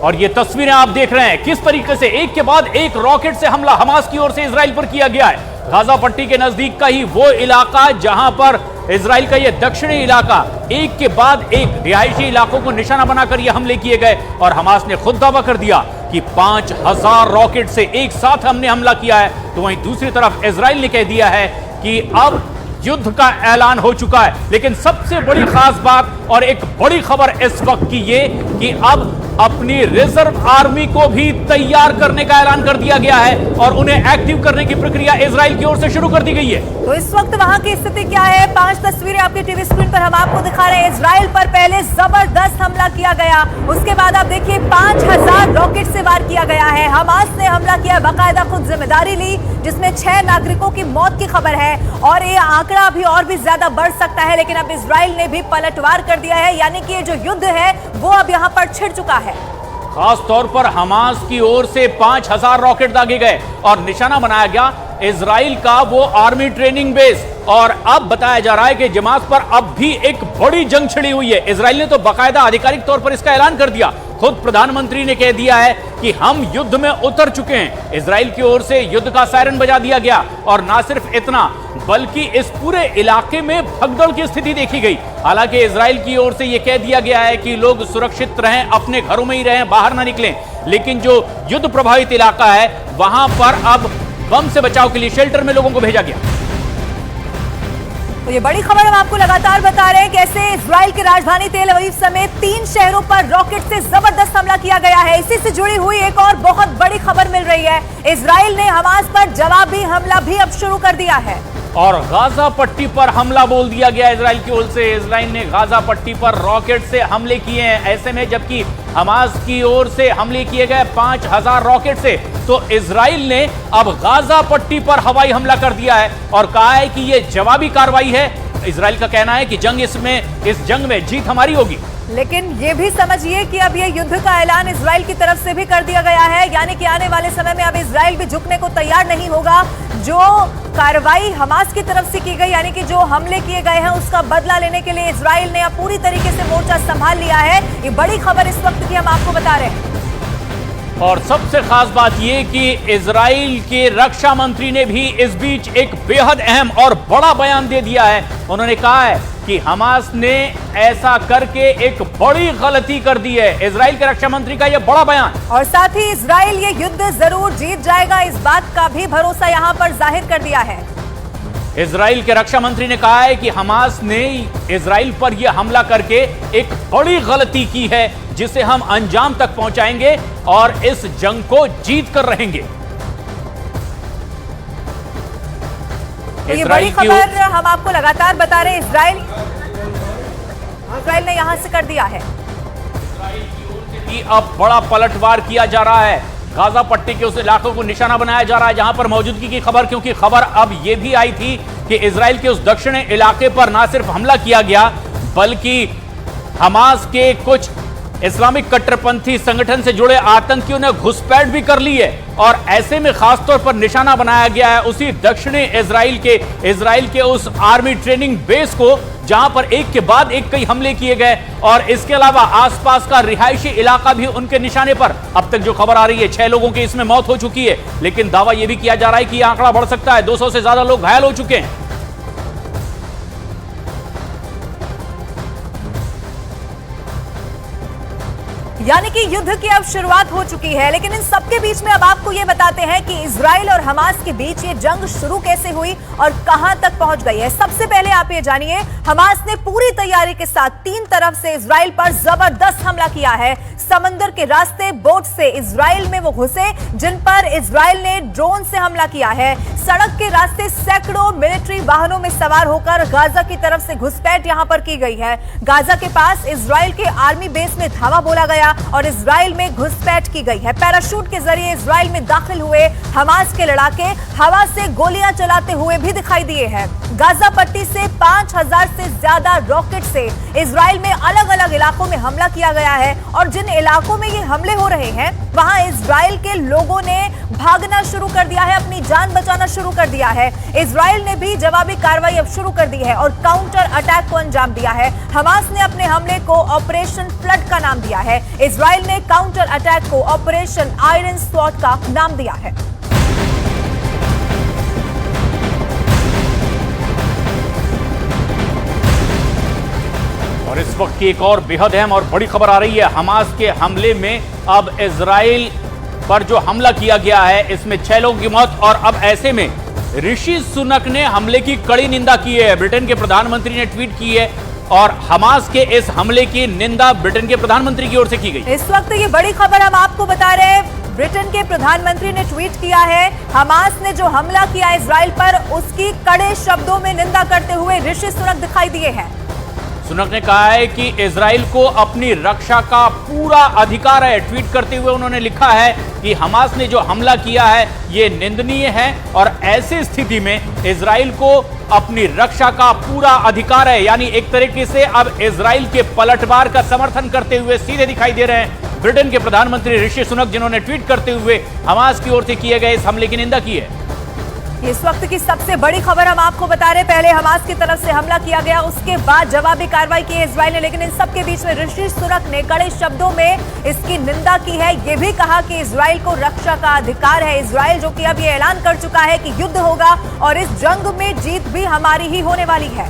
और ये तस्वीरें आप देख रहे हैं किस तरीके से एक के बाद एक रॉकेट से हमला हमास की ओर से इजराइल पर किया गया है। गाजा पट्टी के नजदीक का ही वो इलाका जहां पर इजराइल का ये दक्षिणी इलाका एक के बाद एक रिहायशी इलाकों को निशाना बनाकर ये हमले किए गए और हमास ने खुद दावा कर दिया कि 5000 रॉकेट से एक साथ हमने हमला किया है। तो वहीं दूसरी तरफ इजराइल ने कह दिया है कि अब युद्ध का ऐलान हो चुका है। लेकिन सबसे बड़ी खास बात और एक बड़ी खबर इस वक्त की ये कि अब अपनी रिजर्व आर्मी को भी तैयार करने का ऐलान कर दिया गया है और उन्हें एक्टिव करने की प्रक्रिया इजराइल की ओर से शुरू कर दी गई है। तो इस वक्त वहां की स्थिति क्या है? 5 तस्वीरें आपकी टीवी स्क्रीन पर हम आपको दिखा रहे हैं। इजराइल पर पहले जबरदस्त हमला किया गया, उसके बाद आप देखिए 5000 रॉकेट से वार किया गया है। हमास ने हमला किया, बाकायदा खुद जिम्मेदारी ली, जिसमें 6 नागरिकों की मौत की खबर है और ये आंकड़ा अभी और भी ज्यादा बढ़ सकता है। लेकिन अब इजराइल ने भी पलटवार कर दिया है, यानी कि ये जो युद्ध है वो अब यहां पर छिड़ चुका है। खास तौर पर हमास की ओर से 5000 रॉकेट दागे गए और निशाना बनाया गया इजराइल का वो आर्मी ट्रेनिंग बेस। और अब बताया जा रहा है कि जमात पर अब भी एक बड़ी जंग छिड़ी हुई है। इजराइल ने तो बाकायदा आधिकारिक तौर पर इसका ऐलान कर दिया। खुद प्रधानमंत्री ने कह दिया है कि हम युद्ध में उतर चुके हैं। इजराइल की ओर से युद्ध का सायरन बजा दिया गया और ना सिर्फ इतना बल्कि इस पूरे इलाके में भगदड़ की स्थिति देखी गई। हालांकि इजराइल की ओर से यह कह दिया गया है कि लोग सुरक्षित रहें, अपने घरों में ही रहें, बाहर ना निकलें। लेकिन जो युद्ध प्रभावित इलाका है वहां पर अब बम से बचाव के लिए शेल्टर में लोगों को भेजा गया। तो ये बड़ी खबर हम आपको लगातार बता रहे हैं कैसे इजराइल की राजधानी तेल अवीव समेत 3 शहरों पर रॉकेट से जबरदस्त हमला किया गया है। इसी से जुड़ी हुई एक और बहुत बड़ी खबर मिल रही है। इजराइल ने हमास पर जवाबी हमला भी अब शुरू कर दिया है और गाजा पट्टी पर हमला बोल दिया गया इजराइल की ओर से। इजराइल ने गाजा पट्टी पर रॉकेट से हमले किए हैं। ऐसे में जबकि हमास की ओर से हमले किए गए 5000 रॉकेट से, तो इजराइल ने अब गाजा पट्टी पर हवाई हमला कर दिया है और कहा है कि यह जवाबी कार्रवाई है। इजराइल का कहना है कि इस जंग में जीत हमारी होगी। लेकिन ये भी समझिए कि अब ये युद्ध का ऐलान इजराइल की तरफ से भी कर दिया गया है, यानी कि आने वाले समय में अब इजराइल भी झुकने को तैयार नहीं होगा। जो कार्रवाई हमास की तरफ से की गई, यानी कि जो हमले किए गए हैं उसका बदला लेने के लिए इजराइल ने अब पूरी तरीके से मोर्चा संभाल लिया है। ये बड़ी खबर इस वक्त की हम आपको बता रहे हैं। और सबसे खास बात यह कि इजराइल के रक्षा मंत्री ने भी इस बीच एक बेहद अहम और बड़ा बयान दे दिया है। उन्होंने कहा है कि हमास ने ऐसा करके एक बड़ी गलती कर दी है। इजराइल के रक्षा मंत्री का यह बड़ा बयान। और साथ ही इजराइल ये युद्ध जरूर जीत जाएगा, इस बात का भी भरोसा यहां पर जाहिर कर दिया है। इजराइल के रक्षा मंत्री ने कहा है कि हमास ने इजराइल पर यह हमला करके एक बड़ी गलती की है जिसे हम अंजाम तक पहुंचाएंगे और इस जंग को जीत कर रहेंगे। तो ये बड़ी खबर हम आपको लगातार बता रहे हैं। इजराइल ने यहां से कर दिया है। इजराइल की ओर से भी अब बड़ा पलटवार किया जा रहा है। गाजा पट्टी के उस इलाकों को निशाना बनाया जा रहा है जहां पर मौजूदगी की खबर, क्योंकि खबर अब यह भी आई थी कि इजराइल के उस दक्षिणी इलाके पर ना सिर्फ हमला किया गया बल्कि हमास के कुछ इस्लामिक कट्टरपंथी संगठन से जुड़े आतंकियों ने घुसपैठ भी कर ली है। और ऐसे में खासतौर पर निशाना बनाया गया है उसी दक्षिणी इजराइल के उस आर्मी ट्रेनिंग बेस को जहां पर एक के बाद एक कई हमले किए गए। और इसके अलावा आसपास का रिहायशी इलाका भी उनके निशाने पर। अब तक जो खबर आ रही है 6 लोगों की इसमें मौत हो चुकी है, लेकिन दावा यह भी किया जा रहा है कि यह आंकड़ा बढ़ सकता है। 200 से ज्यादा लोग घायल हो चुके हैं। यानी कि युद्ध की अब शुरुआत हो चुकी है। लेकिन इन सबके बीच में अब आपको ये बताते हैं कि इजराइल और हमास के बीच ये जंग शुरू कैसे हुई और कहां तक पहुंच गई है। सबसे पहले आप ये जानिए, हमास ने पूरी तैयारी के साथ 3 तरफ से इजराइल पर जबरदस्त हमला किया है। समंदर के रास्ते बोट से इजराइल में वो घुसे जिन पर इजराइल ने ड्रोन से हमला किया है। सड़क के रास्ते सैकड़ों मिलिट्री वाहनों में सवार होकर गाजा की तरफ से घुसपैठ यहां पर की गई है। गाजा के पास इजराइल के आर्मी बेस में धावा बोला गया और इजराइल में घुसपैठ की गई है। पैराशूट के जरिए इजराइल में दाखिल हुए हमास के लड़ाके हवा से गोलियां चलाते हुए भी भी दिखाई दिए हैं। गाजा पट्टी से 5000 से ज्यादा रॉकेट से इजराइल में अलग अलग इलाकों में हमला किया गया है और जिन इलाकों में ये हमले हो रहे हैं वहां इजराइल के लोगों ने भागना शुरू कर दिया है, अपनी जान बचाना शुरू कर दिया है। इजराइल ने भी जवाबी कार्रवाई अब शुरू कर दी है और काउंटर अटैक को अंजाम दिया है। हमास ने अपने हमले को ऑपरेशन फ्लड का नाम दिया है। इजराइल ने काउंटर अटैक को ऑपरेशन आयरन स्वॉर्ड का नाम दिया है। और इस वक्त की एक और बेहद अहम और बड़ी खबर आ रही है। हमास के हमले में अब इजराइल पर जो हमला किया गया है इसमें 6 लोगों की मौत और अब ऐसे में ऋषि सुनक ने हमले की कड़ी निंदा की है। ब्रिटेन के प्रधानमंत्री ने ट्वीट की है और हमास के इस हमले की निंदा ब्रिटेन के प्रधानमंत्री की ओर से की गई। इस वक्त ये बड़ी खबर हम आपको बता रहे हैं। ब्रिटेन के प्रधानमंत्री ने ट्वीट किया है, हमास ने जो हमला किया इजराइल पर उसकी कड़े शब्दों में निंदा करते हुए ऋषि सुनक दिखाई दिए हैं। सुनक ने कहा है कि इजराइल को अपनी रक्षा का पूरा अधिकार है। ट्वीट करते हुए उन्होंने लिखा है कि हमास ने जो हमला किया है ये निंदनीय है और ऐसी स्थिति में इजराइल को अपनी रक्षा का पूरा अधिकार है। यानी एक तरीके से अब इजराइल के पलटवार का समर्थन करते हुए सीधे दिखाई दे रहे हैं ब्रिटेन के प्रधानमंत्री ऋषि सुनक, जिन्होंने ट्वीट करते हुए हमास की ओर से किए गए इस हमले की निंदा की है। इस वक्त की सबसे बड़ी खबर हम आपको बता रहे हैं। पहले हमास की तरफ से हमला किया गया, उसके बाद जवाबी कार्रवाई की है इजराइल ने, लेकिन इन सब के बीच में ऋषि सुनक ने कड़े शब्दों में इसकी निंदा की है। यह भी कहा कि इजराइल को रक्षा का अधिकार है। इजराइल जो कि अब ये ऐलान कर चुका है कि युद्ध होगा और इस जंग में जीत भी हमारी ही होने वाली है।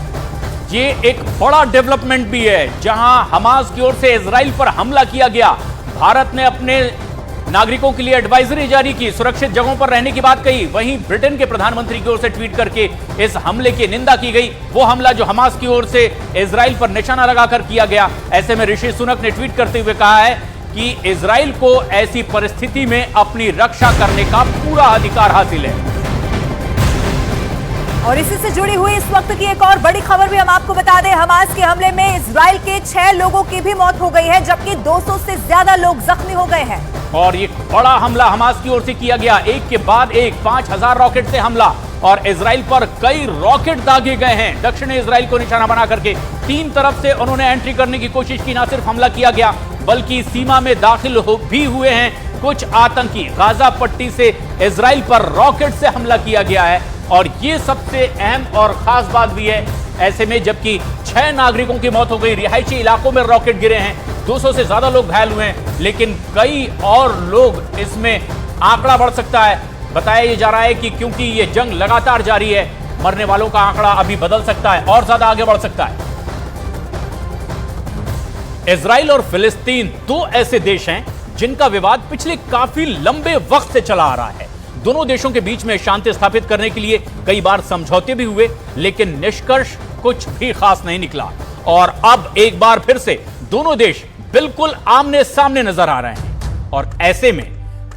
ये एक बड़ा डेवलपमेंट भी है। जहां हमास की ओर से इजराइल पर हमला किया गया, भारत ने अपने नागरिकों के लिए एडवाइजरी जारी की, सुरक्षित जगहों पर रहने की बात कही। वहीं ब्रिटेन के प्रधानमंत्री की ओर से ट्वीट करके इस हमले की निंदा की गई। वो हमला जो हमास की ओर से इजराइल पर निशाना लगाकर किया गया। ऐसे में ऋषि सुनक ने ट्वीट करते हुए कहा है कि इजराइल को ऐसी परिस्थिति में अपनी रक्षा करने का पूरा अधिकार हासिल है। और इसी से जुड़ी हुई इस वक्त की एक और बड़ी खबर भी हम आपको बता दें। हमास के हमले में इजराइल के 6 लोगों की भी मौत हो गई है, जबकि 200 से ज्यादा लोग जख्मी हो गए हैं। और ये बड़ा हमला हमास की ओर से किया गया, एक के बाद एक 5000 रॉकेट से हमला और इजराइल पर कई रॉकेट दागे गए हैं। दक्षिणी इजराइल को निशाना बना करके 3 तरफ से उन्होंने एंट्री करने की कोशिश की। ना सिर्फ हमला किया गया बल्कि सीमा में दाखिल भी हुए हैं कुछ आतंकी। गाजा पट्टी से इजराइल पर रॉकेट से हमला किया गया है और ये सबसे अहम और खास बात भी है। ऐसे में जबकि 6 नागरिकों की मौत हो गई, रिहायशी इलाकों में रॉकेट गिरे हैं, 200 से ज्यादा लोग घायल हुए हैं, लेकिन कई और लोग इसमें आंकड़ा बढ़ सकता है। बताया जा रहा है कि क्योंकि ये जंग लगातार जारी है, मरने वालों का आंकड़ा अभी बदल सकता है और ज्यादा आगे बढ़ सकता है। इजराइल और फिलिस्तीन 2 ऐसे देश हैं जिनका विवाद पिछले काफी लंबे वक्त से चला आ रहा है। दोनों देशों के बीच में शांति स्थापित करने के लिए कई बार समझौते भी हुए, लेकिन निष्कर्ष कुछ भी खास नहीं निकला। और अब एक बार फिर से दोनों देश बिल्कुल आमने सामने नजर आ रहे हैं और ऐसे में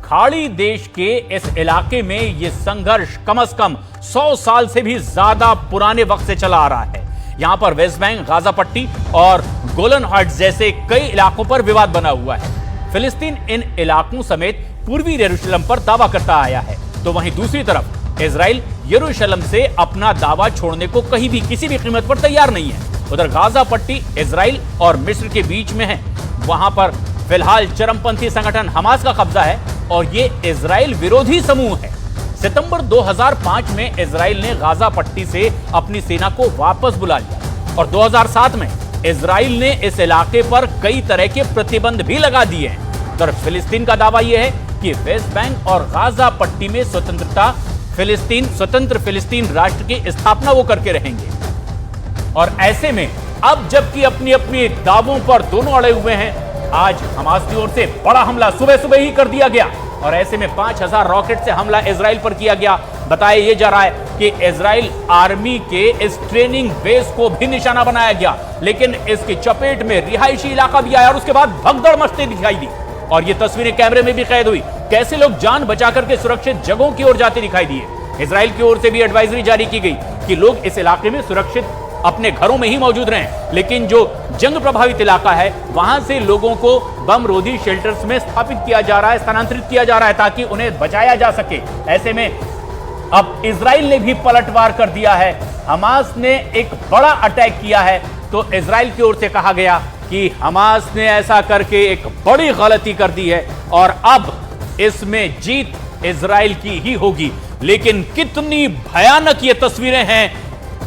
खाड़ी देश के इस इलाके में यह संघर्ष कम से कम 100 साल से भी ज्यादा पुराने वक्त से चला आ रहा है। यहां पर वेस्ट बैंक, गाजा पट्टी और गोलन हाइट्स जैसे कई इलाकों पर विवाद बना हुआ है। फिलिस्तीन इन इलाकों समेत पूर्वी यरूशलेम पर दावा करता आया है, तो वहीं दूसरी तरफ इजराइल यरूशलेम से अपना दावा छोड़ने को कहीं भी किसी भी कीमत पर तैयार नहीं है। उधर गाजा पट्टी इजराइल और मिस्र के बीच में है। वहां पर फिलहाल चरमपंथी संगठन हमास का कब्जा है और ये इजराइल विरोधी समूह है। सितंबर 2005 में इजराइल ने गाजा पट्टी से अपनी सेना को वापस बुला लिया और 2007 में इजराइल ने इस इलाके पर कई तरह के प्रतिबंध भी लगा दिए हैं। उधर फिलिस्तीन का दावा यह है कि वेस्ट बैंक और गाजा पट्टी में स्वतंत्र फिलिस्तीन राष्ट्र की स्थापना वो करके रहेंगे। और ऐसे में अब जबकि अपनी अपनी दावों पर दोनों अड़े हुए हैं, आज हमास की ओर से बड़ा हमला सुबह सुबह ही कर दिया गया और ऐसे में 5000 रॉकेट से हमला इजराइल पर किया गया। बताया यह जा रहा है कि इजराइल आर्मी के इस ट्रेनिंग बेस को भी निशाना बनाया गया, लेकिन इसकी चपेट में रिहायशी इलाका भी आया और उसके बाद भगदड़ मचती दिखाई दी और ये तस्वीरें कैमरे में भी कैद हुई। कैसे लोग जान बचाकर के सुरक्षित जगहों की ओर जाते दिखाई दिए। इजराइल की ओर से भी एडवाइजरी जारी की गई कि लोग इस इलाके में सुरक्षित अपने घरों में ही मौजूद रहें, लेकिन जो जंग प्रभावित इलाका है वहां से लोगों को बम रोधी शेल्टर्स में स्थापित किया जा रहा है, स्थानांतरित किया जा रहा है ताकि उन्हें बचाया जा सके। ऐसे में अब इजराइल ने भी पलटवार कर दिया है। हमास ने एक बड़ा अटैक किया है, तो इजराइल की ओर से कहा गया कि हमास ने ऐसा करके एक बड़ी गलती कर दी है और अब इसमें जीत इजराइल की ही होगी। लेकिन कितनी भयानक ये तस्वीरें हैं,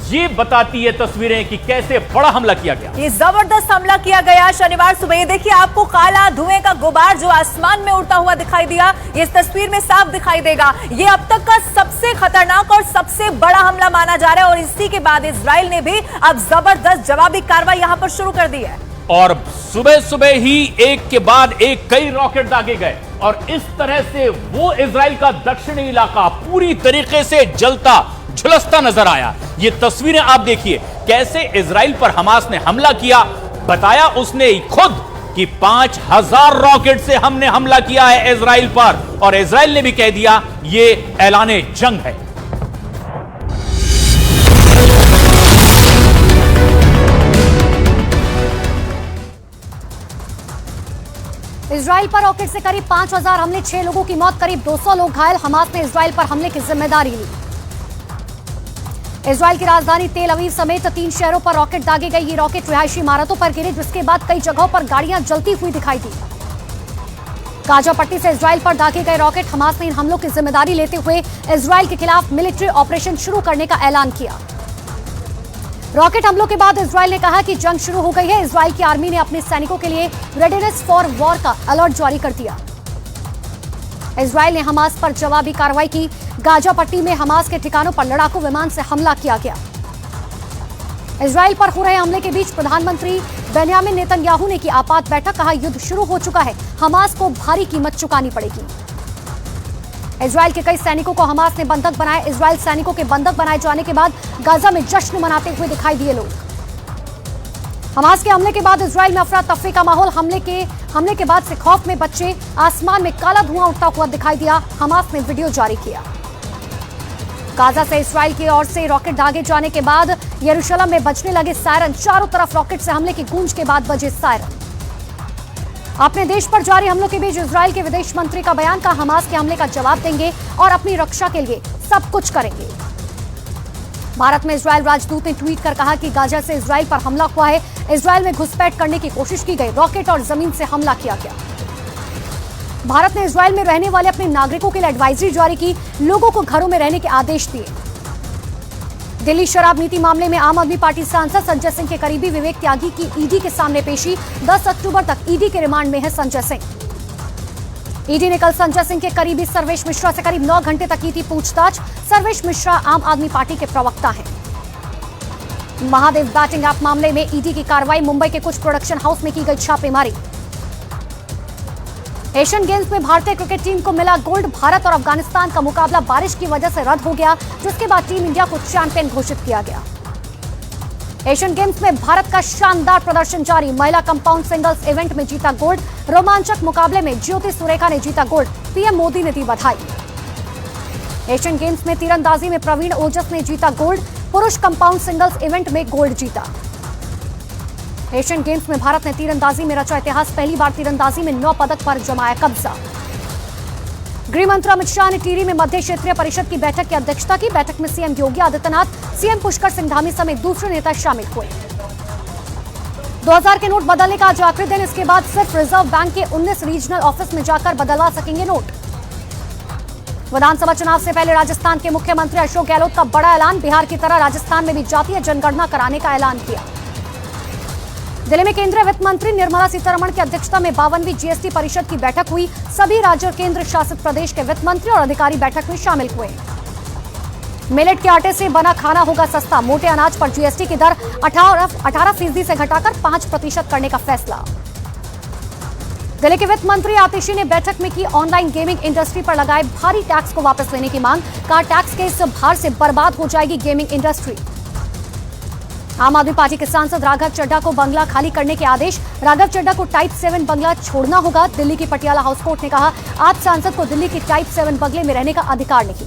ये बताती है तस्वीरें कि कैसे बड़ा हमला किया गया। ये जबरदस्त हमला किया गया शनिवार सुबह। ये देखिए, आपको काला धुएं का गुबार जो आसमान में उड़ता हुआ दिखाई दिया, ये इस तस्वीर में साफ दिखाई देगा। ये अब तक का सबसे खतरनाक और सबसे बड़ा हमला माना जा रहा है और इसी के बाद इजराइल ने भी अब जबरदस्त जवाबी कार्रवाई यहां पर शुरू कर दी है। और सुबह सुबह ही एक के बाद एक कई रॉकेट दागे गए और इस तरह से वो इजराइल का दक्षिणी इलाका पूरी तरीके से जलता झुलसता नजर आया। ये तस्वीरें आप देखिए, कैसे इजराइल पर हमास ने हमला किया। बताया उसने खुद कि 5000 रॉकेट से हमने हमला किया है इजराइल पर, और इजराइल ने भी कह दिया ये ऐलाने जंग है। इजराइल पर रॉकेट से करीब 5000 हमले, 6 लोगों की मौत, करीब 200 लोग घायल। हमास ने इजराइल पर हमले की जिम्मेदारी ली। इजराइल की राजधानी तेल अवीव समेत 3 शहरों पर रॉकेट दागे गए। ये रॉकेट रिहायशी इमारतों पर गिरे, जिसके बाद कई जगहों पर गाड़ियां जलती हुई दिखाई दी। गाजा पट्टी से इजराइल पर दागे गए रॉकेट। हमास ने इन हमलों की जिम्मेदारी लेते हुए इजराइल के खिलाफ मिलिट्री ऑपरेशन शुरू करने का ऐलान किया। रॉकेट हमलों के बाद इजराइल ने कहा कि जंग शुरू हो गई है। इजराइल की आर्मी ने अपने सैनिकों के लिए रेडीनेस फॉर वॉर का अलर्ट जारी कर दिया। इजराइल ने हमास पर जवाबी कार्रवाई की। गाजा पट्टी में हमास के ठिकानों पर लड़ाकू विमान से हमला किया गया। इजराइल पर हो रहे हमले के बीच प्रधानमंत्री बेन्यामिन नेतन्याहू ने की आपात बैठक। कहा युद्ध शुरू हो चुका है, हमास को भारी कीमत चुकानी पड़ेगी। इजराइल के कई सैनिकों को हमास ने बंधक बनाया। इजराइल सैनिकों के बंधक बनाए जाने के बाद गाजा में जश्न मनाते हुए दिखाई दिए लोग। हमास के हमले के बाद इजराइल में अफरा तफरी का माहौल। हमले के बाद से खौफ में बच्चे, आसमान में काला धुआं उठता हुआ दिखाई दिया। हमास ने वीडियो जारी किया। गाजा से इजराइल की ओर से रॉकेट दागे जाने के बाद यरूशलेम में बजने लगे सायरन। चारों तरफ रॉकेट से हमले की गूंज के बाद बजे सायरन। अपने देश पर जारी हमलों के बीच इजराइल के विदेश मंत्री का बयान। का हमास के हमले का जवाब देंगे और अपनी रक्षा के लिए सब कुछ करेंगे। भारत में इजराइल राजदूत ने ट्वीट कर कहा कि गाजा से इजराइल पर हमला हुआ है। इजराइल में घुसपैठ करने की कोशिश की गई, रॉकेट और जमीन से हमला किया गया। भारत ने इजराइल में रहने वाले अपने नागरिकों के लिए एडवाइजरी जारी की, लोगों को घरों में रहने के आदेश दिए। दिल्ली शराब नीति मामले में आम आदमी पार्टी सांसद संजय सिंह के करीबी विवेक त्यागी की ईडी के सामने पेशी। 10 अक्टूबर तक ईडी के रिमांड में है संजय सिंह। ईडी ने कल संजय सिंह के करीबी सर्वेश मिश्रा से करीब 9 घंटे तक की थी पूछताछ। सर्वेश मिश्रा आम आदमी पार्टी के प्रवक्ता हैं। महादेव बैटिंग ऐप मामले में ईडी की कार्रवाई। मुंबई के कुछ प्रोडक्शन हाउस में की गई छापेमारी। एशियन गेम्स में भारतीय क्रिकेट टीम को मिला गोल्ड। भारत और अफगानिस्तान का मुकाबला बारिश की वजह से रद्द हो गया, जिसके बाद टीम इंडिया को चैंपियन घोषित किया गया। एशियन गेम्स में भारत का शानदार प्रदर्शन जारी। महिला कंपाउंड सिंगल्स इवेंट में जीता गोल्ड। रोमांचक मुकाबले में ज्योति सुरेखा ने जीता गोल्ड। पीएम मोदी ने दी बधाई। एशियन गेम्स में तीरंदाजी में प्रवीण ओजस ने जीता गोल्ड। पुरुष कंपाउंड सिंगल्स इवेंट में गोल्ड जीता। एशियन गेम्स में भारत ने तीरंदाजी में रचा इतिहास। पहली बार तीरंदाजी में 9 पदक पर जमाया कब्जा। गृह मंत्री अमित शाह ने टिहरी में मध्य क्षेत्रीय परिषद की बैठक की अध्यक्षता की। बैठक में सीएम योगी आदित्यनाथ, सीएम पुष्कर सिंह धामी समेत दूसरे नेता शामिल हुए। 2000 के नोट बदलने का आज आखिरी दिन। इसके बाद सिर्फ रिजर्व बैंक के 19 रीजनल ऑफिस में जाकर बदलवा सकेंगे नोट। विधानसभा चुनाव से पहले राजस्थान के मुख्यमंत्री अशोक गहलोत का बड़ा ऐलान। बिहार की तरह राजस्थान में भी जातीय जनगणना कराने का ऐलान किया। दिल्ली में केंद्रीय वित्त मंत्री निर्मला सीतारमण की अध्यक्षता में 52वीं जीएसटी परिषद की बैठक हुई। सभी राज्य और केंद्र शासित प्रदेश के वित्त मंत्री और अधिकारी बैठक में शामिल हुए। मिलेट के आटे से बना खाना होगा सस्ता। मोटे अनाज पर जीएसटी की दर 18% से घटाकर 5% करने का फैसला। दिल्ली के वित्त मंत्री आतिशी ने बैठक में की ऑनलाइन गेमिंग इंडस्ट्री पर लगाए भारी टैक्स को वापस लेने की मांग। कहा टैक्स के इस भार से बर्बाद हो जाएगी गेमिंग इंडस्ट्री। आम आदमी पार्टी के सांसद राघव चड्ढा को बंगला खाली करने के आदेश। राघव चड्ढा को टाइप 7 बंगला छोड़ना होगा। दिल्ली की पटियाला हाउस कोर्ट ने कहा आज सांसद को दिल्ली की टाइप 7 बंगले में रहने का अधिकार नहीं।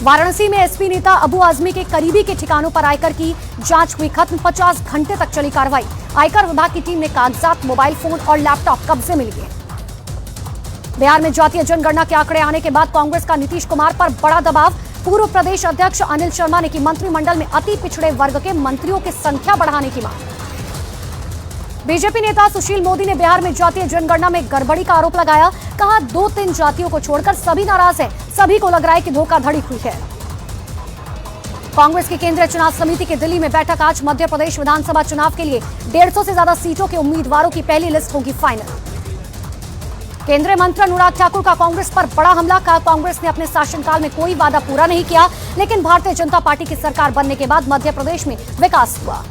वाराणसी में एसपी नेता अबू आजमी के करीबी के ठिकानों पर आयकर की जांच हुई खत्म। 50 घंटे तक चली कार्रवाई। आयकर विभाग की टीम ने कागजात, मोबाइल फोन और लैपटॉप कब्जे में लिए। बिहार में जातीय जनगणना के आंकड़े आने के बाद कांग्रेस का नीतीश कुमार पर बड़ा दबाव। पूर्व प्रदेश अध्यक्ष अनिल शर्मा ने की मंत्रिमंडल में अति पिछड़े वर्ग के मंत्रियों की संख्या बढ़ाने की मांग। बीजेपी नेता सुशील मोदी ने बिहार में जातीय जनगणना में गड़बड़ी का आरोप लगाया। कहा 2-3 जातियों को छोड़कर सभी नाराज हैं, सभी को लग रहा है कि धोखाधड़ी हुई है। कांग्रेस की केंद्रीय चुनाव समिति की दिल्ली में बैठक आज। मध्य प्रदेश विधानसभा चुनाव के लिए 150 से ज्यादा सीटों के उम्मीदवारों की पहली लिस्ट होगी फाइनल। केंद्रीय मंत्री अनुराग ठाकुर का कांग्रेस पर बड़ा हमला। कहा कांग्रेस ने अपने शासनकाल में कोई वादा पूरा नहीं किया, लेकिन भारतीय जनता पार्टी की सरकार बनने के बाद मध्य प्रदेश में विकास हुआ।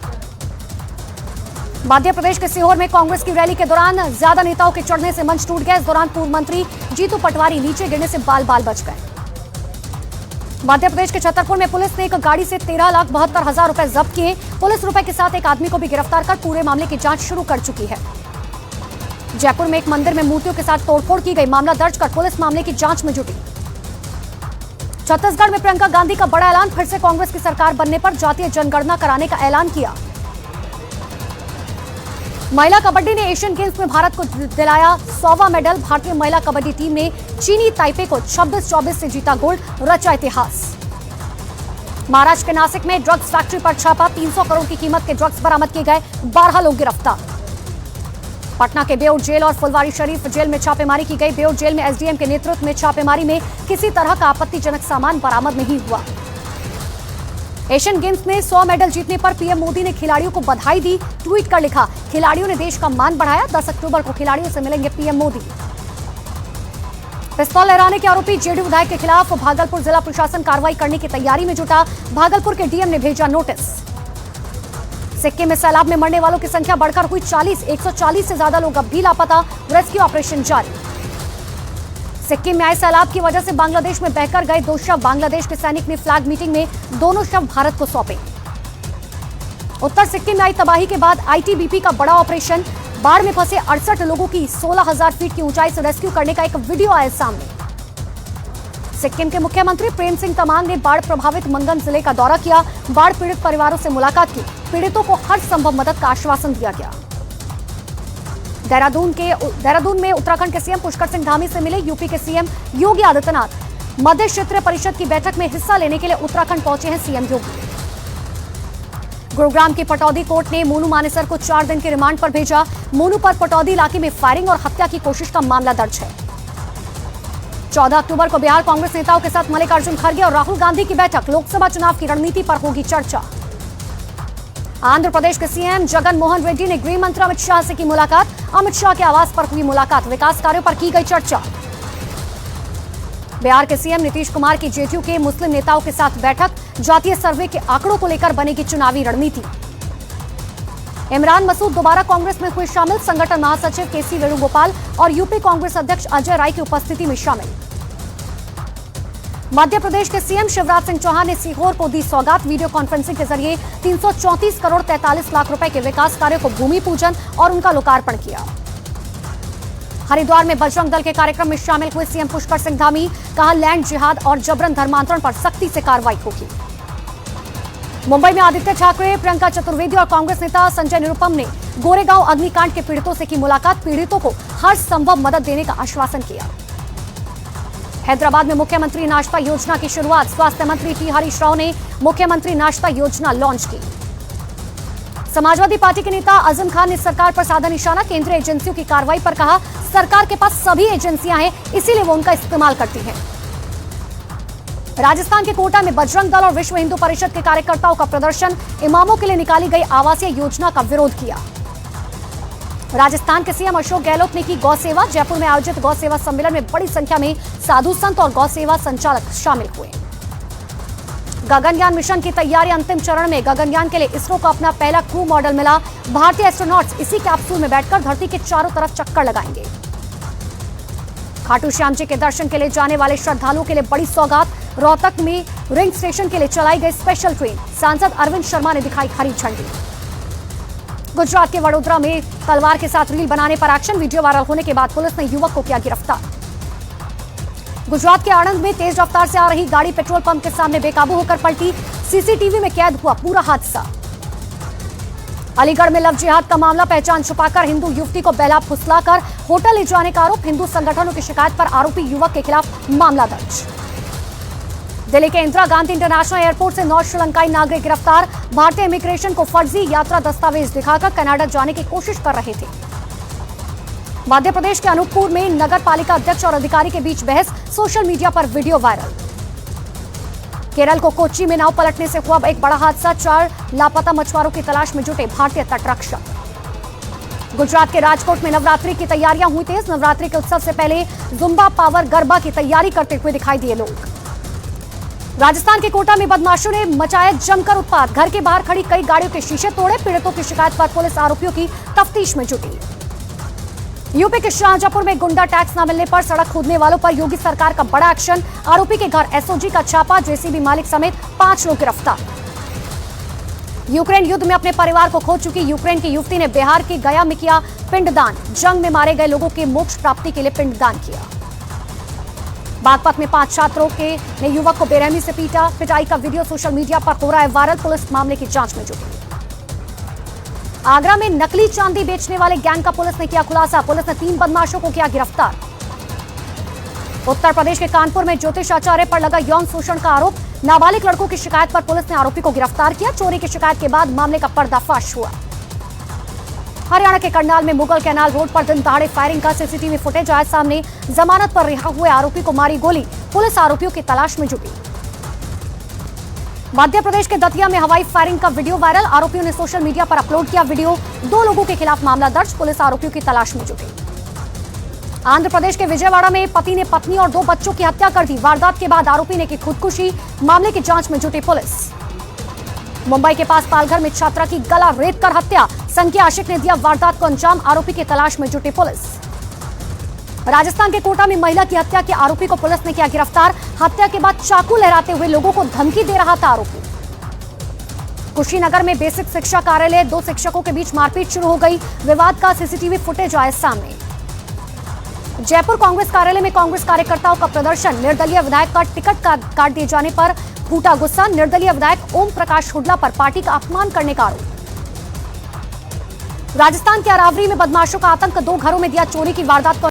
मध्य प्रदेश के सीहोर में कांग्रेस की रैली के दौरान ज्यादा नेताओं के चढ़ने से मंच टूट गया। इस दौरान पूर्व मंत्री जीतू पटवारी नीचे गिरने से बाल बाल बच गए। मध्य प्रदेश के छतरपुर में पुलिस ने एक गाड़ी से 13,72,000 रुपए जब्त किए। पुलिस रुपए के साथ एक आदमी को भी गिरफ्तार कर पूरे मामले की जांच शुरू कर चुकी है। जयपुर में एक मंदिर में मूर्तियों के साथ तोड़फोड़ की गई। मामला दर्ज कर पुलिस मामले की जांच में जुटी। छत्तीसगढ़ में प्रियंका गांधी का बड़ा ऐलान। फिर से कांग्रेस की सरकार बनने पर जातीय जनगणना कराने का ऐलान किया। महिला कबड्डी ने एशियन गेम्स में भारत को दिलाया 100वां मेडल। भारतीय महिला कबड्डी टीम ने चीनी ताइपे को 26-24 से जीता गोल्ड, रचा इतिहास। महाराष्ट्र के नासिक में ड्रग्स फैक्ट्री पर छापा। 300 करोड़ की कीमत के ड्रग्स बरामद किए गए। 12 लोग गिरफ्तार। पटना के बेउर जेल और फुलवारी शरीफ जेल में छापेमारी की गई। बेउर जेल में एसडीएम के नेतृत्व में छापेमारी में किसी तरह का आपत्तिजनक सामान बरामद नहीं हुआ। एशियन गेम्स में 100 मेडल जीतने पर पीएम मोदी ने खिलाड़ियों को बधाई दी। ट्वीट कर लिखा, खिलाड़ियों ने देश का मान बढ़ाया। 10 अक्टूबर को खिलाड़ियों से मिलेंगे पीएम मोदी। पिस्तौल लहराने के आरोपी जेडीयू विधायक के खिलाफ भागलपुर जिला प्रशासन कार्रवाई करने की तैयारी में जुटा। भागलपुर के डीएम ने भेजा नोटिस। सिक्किम में सैलाब में मरने वालों की संख्या बढ़कर हुई 40। 140 से ज्यादा लोग अब भी लापता। रेस्क्यू ऑपरेशन जारी। सिक्किम में आए सैलाब की वजह से बांग्लादेश में बहकर गए 2 शव। बांग्लादेश के सैनिक ने फ्लैग मीटिंग में दोनों शव भारत को सौंपे। उत्तर सिक्किम में आई तबाही के बाद आईटीबीपी का बड़ा ऑपरेशन। बाढ़ में फंसे 68 लोगों की 16,000 फीट की ऊंचाई से रेस्क्यू करने का एक वीडियो आया सामने। सिक्किम के मुख्यमंत्री प्रेम सिंह तमांग ने बाढ़ प्रभावित मंगन जिले का दौरा किया। बाढ़ पीड़ित परिवारों से मुलाकात की। पीड़ितों को हर संभव मदद का आश्वासन दिया गया। देहरादून में उत्तराखंड के सीएम पुष्कर सिंह धामी से मिले यूपी के सीएम योगी आदित्यनाथ। मध्य क्षेत्रीय परिषद की बैठक में हिस्सा लेने के लिए उत्तराखंड पहुंचे हैं सीएम योगी। गुरुग्राम की पटौदी कोर्ट ने मोनू मानेसर को 4 दिन के रिमांड पर भेजा। मोनू पर पटौदी इलाके में फायरिंग और हत्या की कोशिश का मामला दर्ज है। 14 अक्टूबर को बिहार कांग्रेस नेताओं के साथ मल्लिकार्जुन खड़गे और राहुल गांधी की बैठक। लोकसभा चुनाव की रणनीति पर होगी चर्चा। आंध्र प्रदेश के सीएम जगन मोहन रेड्डी ने गृह मंत्री अमित शाह से की मुलाकात। अमित शाह के आवास पर हुई मुलाकात। विकास कार्यों पर की गई चर्चा। बिहार के सीएम नीतीश कुमार की जेडीयू के मुस्लिम नेताओं के साथ बैठक। जातीय सर्वे के आंकड़ों को लेकर बनेगी चुनावी रणनीति। इमरान मसूद दोबारा कांग्रेस में हुए शामिल। संगठन महासचिव केसी वेणुगोपाल और यूपी कांग्रेस अध्यक्ष अजय राय की उपस्थिति में शामिल। मध्य प्रदेश के सीएम शिवराज सिंह चौहान ने सीहोर को दी सौगात। वीडियो कॉन्फ्रेंसिंग के जरिए 334 करोड़ 43 लाख रुपए के विकास कार्यों को भूमि पूजन और उनका लोकार्पण किया। हरिद्वार में बजरंग दल के कार्यक्रम में शामिल हुए सीएम पुष्कर सिंह धामी। कहा लैंड जिहाद और जबरन धर्मांतरण पर सख्ती से कार्रवाई होगी। मुंबई में आदित्य ठाकरे, प्रियंका चतुर्वेदी और कांग्रेस नेता संजय निरुपम ने गोरेगांव अग्निकांड के पीड़ितों से की मुलाकात। पीड़ितों को हर संभव मदद देने का आश्वासन किया। हैदराबाद में मुख्यमंत्री नाश्ता योजना की शुरुआत। स्वास्थ्य मंत्री टी हरीश राव ने मुख्यमंत्री नाश्ता योजना लॉन्च की। समाजवादी पार्टी के नेता आजम खान ने सरकार पर साधा निशाना। केंद्रीय एजेंसियों की कार्रवाई पर कहा सरकार के पास सभी एजेंसियां हैं, इसीलिए वो उनका इस्तेमाल करती हैं। राजस्थान के कोटा में बजरंग दल और विश्व हिंदू परिषद के कार्यकर्ताओं का प्रदर्शन। इमामों के लिए निकाली गई आवासीय योजना का विरोध किया। राजस्थान के सीएम अशोक गहलोत ने की गौ सेवा। जयपुर में आयोजित गौ सेवा सम्मेलन में बड़ी संख्या में साधु संत और गौ सेवा संचालक शामिल हुए। गगनयान मिशन की तैयारी अंतिम चरण में। गगनयान के लिए इसरो को अपना पहला क्रू मॉडल मिला। भारतीय एस्ट्रोनॉट्स इसी कैप्सूल में बैठकर धरती के चारों तरफ चक्कर लगाएंगे। खाटू श्याम जी के दर्शन के लिए जाने वाले श्रद्धालुओं के लिए बड़ी सौगात। रोहतक में रिंग स्टेशन के लिए चलाई गई स्पेशल ट्रेन। सांसद अरविंद शर्मा ने दिखाई हरी झंडी। गुजरात के वडोदरा में तलवार के साथ रील बनाने पर एक्शन। वीडियो वायरल होने के बाद पुलिस ने युवक को किया गिरफ्तार। गुजरात के आणंद में तेज रफ्तार से आ रही गाड़ी पेट्रोल पंप के सामने बेकाबू होकर पलटी। सीसीटीवी में कैद हुआ पूरा हादसा। अलीगढ़ में लव जिहाद का मामला, पहचान छुपाकर हिंदू युवती को बहला फुसलाकर होटल ले जाने का आरोप, हिंदू संगठनों की शिकायत पर आरोपी युवक के खिलाफ मामला दर्ज। दिल्ली के इंदिरा गांधी इंटरनेशनल एयरपोर्ट से 9 श्रीलंकाई नागरिक गिरफ्तार, भारतीय इमिग्रेशन को फर्जी यात्रा दस्तावेज दिखाकर कनाडा जाने की कोशिश कर रहे थे। मध्य प्रदेश के अनूपपुर में नगर पालिका अध्यक्ष और अधिकारी के बीच बहस, सोशल मीडिया पर वीडियो वायरल। केरल को कोच्चि में नाव पलटने से हुआ एक बड़ा हादसा, 4 लापता मछुआरों की तलाश में जुटे भारतीय तटरक्षक। गुजरात के राजकोट में नवरात्रि की तैयारियां हुई तेज, नवरात्रि के उत्सव से पहले जुम्बा पावर गरबा की तैयारी करते हुए दिखाई दिए लोग। राजस्थान के कोटा में बदमाशों ने मचाया जमकर उत्पात, घर के बाहर खड़ी कई गाड़ियों के शीशे तोड़े, पीड़ितों की शिकायत पर पुलिस आरोपियों की तफ्तीश में जुटी। यूपी के शाहजहांपुर में गुंडा टैक्स न मिलने पर सड़क खोदने वालों पर योगी सरकार का बड़ा एक्शन, आरोपी के घर एसओजी का छापा, जेसीबी मालिक समेत 5 लोग गिरफ्तार। यूक्रेन युद्ध में अपने परिवार को खो चुकी यूक्रेन की युवती ने बिहार के गया में किया पिंडदान, जंग में मारे गए लोगों के मोक्ष प्राप्ति के लिए पिंडदान किया। बागपत में 5 छात्रों ने युवक को बेरहमी से पीटा, पिटाई का वीडियो सोशल मीडिया पर हो रहा है वायरल, पुलिस मामले की जांच में जुटी। आगरा में नकली चांदी बेचने वाले गैंग का पुलिस ने किया खुलासा, पुलिस ने 3 बदमाशों को किया गिरफ्तार। उत्तर प्रदेश के कानपुर में ज्योतिष आचार्य पर लगा यौन शोषण का आरोप, नाबालिग लड़कों की शिकायत पर पुलिस ने आरोपी को गिरफ्तार किया, चोरी की शिकायत के बाद मामले का पर्दाफाश हुआ। हरियाणा के करनाल में मुगल कैनाल रोड पर दिन दहाड़े फायरिंग का सीसीटीवी फुटेज आया सामने, जमानत पर रिहा हुए आरोपी को मारी गोली, पुलिस आरोपियों की तलाश में जुटी। मध्य प्रदेश के दतिया में हवाई फायरिंग का वीडियो वायरल, आरोपियों ने सोशल मीडिया पर अपलोड किया वीडियो, 2 लोगों के खिलाफ मामला दर्ज, पुलिस आरोपियों की तलाश में जुटी। आंध्र प्रदेश के विजयवाड़ा में पति ने पत्नी और 2 बच्चों की हत्या कर दी, वारदात के बाद आरोपी ने की खुदकुशी, मामले की जांच में जुटी पुलिस। मुंबई के पास पालघर में छात्रा की गला रेत कर हत्या, संघ के आशिक ने दिया वारदात को अंजाम, आरोपी की तलाश में जुटी पुलिस। राजस्थान के कोटा में महिला की हत्या के आरोपी को पुलिस ने किया गिरफ्तार, हत्या के बाद चाकू लहराते हुए लोगों को धमकी दे रहा था आरोपी। कुशीनगर में बेसिक शिक्षा कार्यालय, 2 शिक्षकों के बीच मारपीट शुरू हो गई, विवाद का सीसीटीवी फुटेज आया सामने। जयपुर कांग्रेस कार्यालय में कांग्रेस कार्यकर्ताओं का प्रदर्शन, निर्दलीय विधायक का टिकट काट दिए जाने पर फूटा गुस्सा, निर्दलीय विधायक ओम प्रकाश हुड्डा पर पार्टी का अपमान करने का आरोप। राजस्थान के अरावली में बदमाशों का आतंक, 2 घरों में दिया चोरी की वारदात को